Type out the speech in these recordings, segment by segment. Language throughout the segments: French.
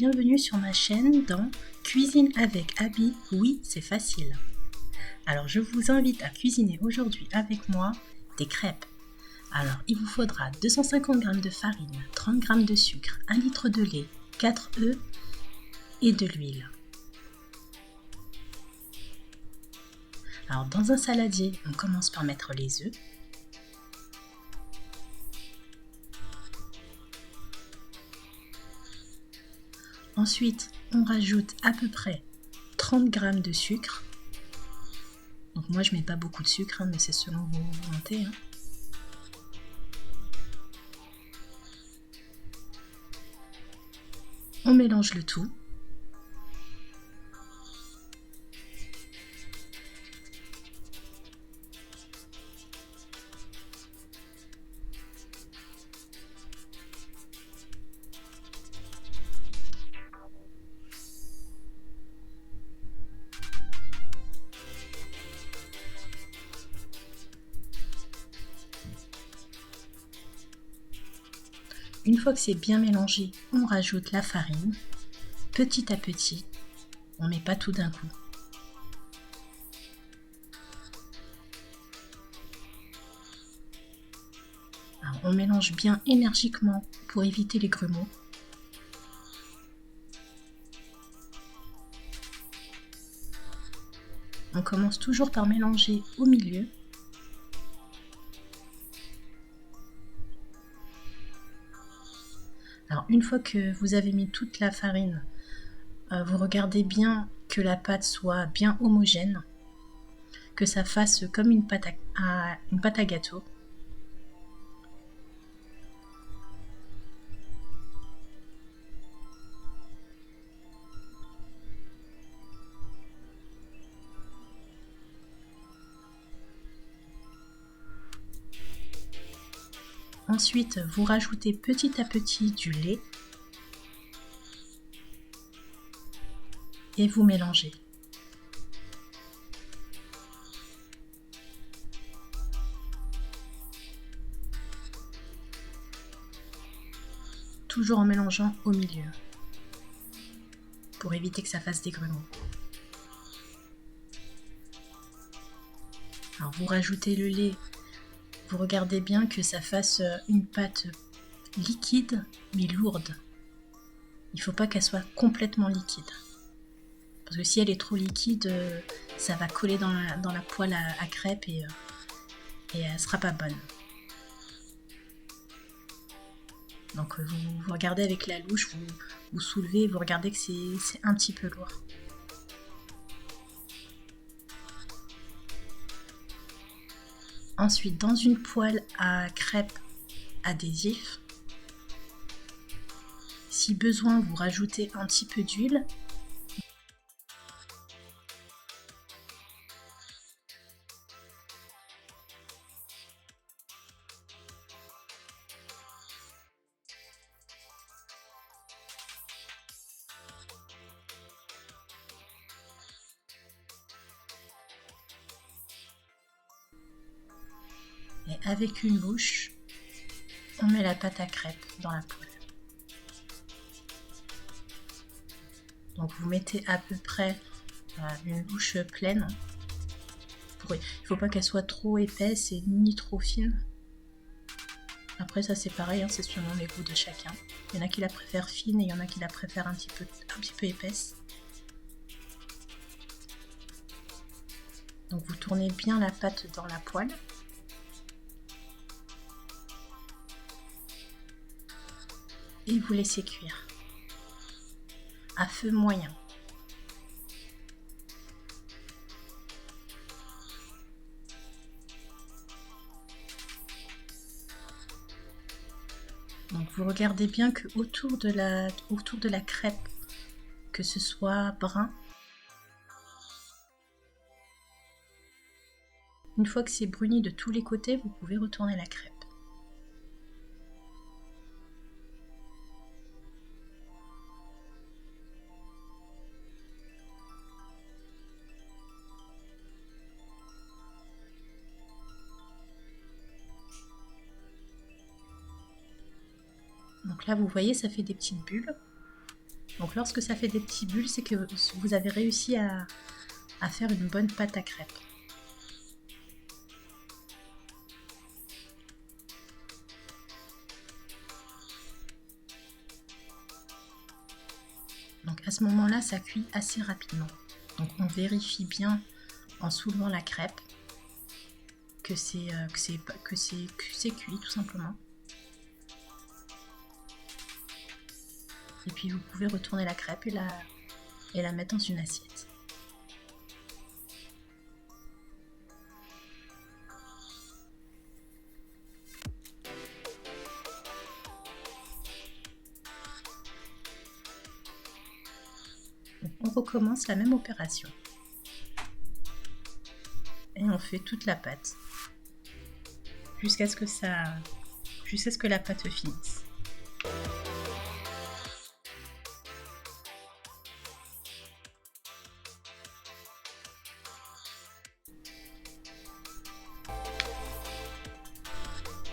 bienvenue sur ma chaîne dans Cuisine avec Abby, oui c'est facile. Alors je vous invite à cuisiner aujourd'hui avec moi des crêpes. Alors il vous faudra 250 g de farine, 30 g de sucre, 1 litre de lait, 4 œufs et de l'huile. Alors dans un saladier, on commence par mettre les œufs. Ensuite, on rajoute à peu près 30 g de sucre. Donc moi je mets pas beaucoup de sucre, mais c'est selon vos volontés. On mélange le tout. Une fois que c'est bien mélangé, on rajoute la farine, petit à petit, on ne met pas tout d'un coup. Alors, on mélange bien énergiquement pour éviter les grumeaux. On commence toujours par mélanger au milieu. Alors une fois que vous avez mis toute la farine, vous regardez bien que la pâte soit bien homogène, que ça fasse comme une pâte à gâteau. Ensuite, vous rajoutez petit à petit du lait et vous mélangez. Toujours en mélangeant au milieu pour éviter que ça fasse des grumeaux. Alors vous rajoutez le lait, vous regardez bien que ça fasse une pâte liquide mais lourde. Il ne faut pas qu'elle soit complètement liquide. Parce que si elle est trop liquide, ça va coller dans la poêle à crêpes et elle ne sera pas bonne. Donc vous regardez avec la louche, vous soulevez, vous regardez que c'est un petit peu lourd. Ensuite, dans une poêle à crêpes adhésif, si besoin, vous rajoutez un petit peu d'huile. Et avec une louche, on met la pâte à crêpes dans la poêle. Donc vous mettez à peu près une louche pleine. Il ne faut pas qu'elle soit trop épaisse et ni trop fine. Après ça c'est pareil, c'est selon les goûts de chacun. Il y en a qui la préfèrent fine et il y en a qui la préfèrent un petit peu épaisse. Donc vous tournez bien la pâte dans la poêle. Et vous laissez cuire à feu moyen. Donc vous regardez bien que autour de la crêpe, que ce soit brun. Une fois que c'est bruni de tous les côtés, vous pouvez retourner la crêpe. Donc là, vous voyez, ça fait des petites bulles. Donc lorsque ça fait des petits bulles, c'est que vous avez réussi à faire une bonne pâte à crêpes. Donc à ce moment-là, ça cuit assez rapidement. Donc on vérifie bien en soulevant la crêpe que c'est cuit tout simplement. Et puis vous pouvez retourner la crêpe et la mettre dans une assiette. Donc on recommence la même opération. Et on fait toute la pâte jusqu'à ce que la pâte finisse.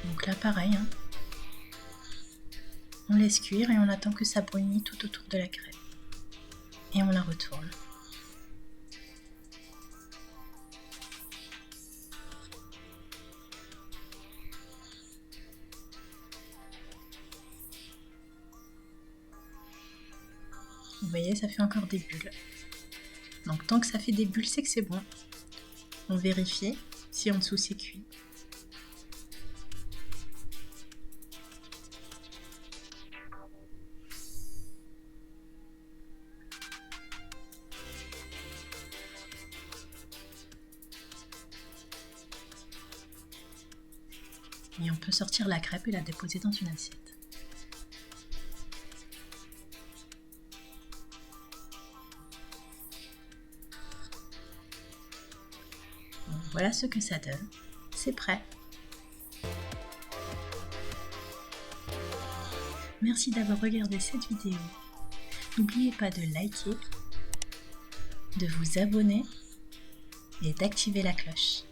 Donc là pareil, hein. On laisse cuire et on attend que ça brunisse tout autour de la crêpe. Et on la retourne. Vous voyez, ça fait encore des bulles. Donc tant que ça fait des bulles, c'est que c'est bon. On vérifie si en dessous c'est cuit. Et on peut sortir la crêpe et la déposer dans une assiette. Donc, voilà ce que ça donne. C'est prêt. Merci d'avoir regardé cette vidéo. N'oubliez pas de liker, de vous abonner et d'activer la cloche.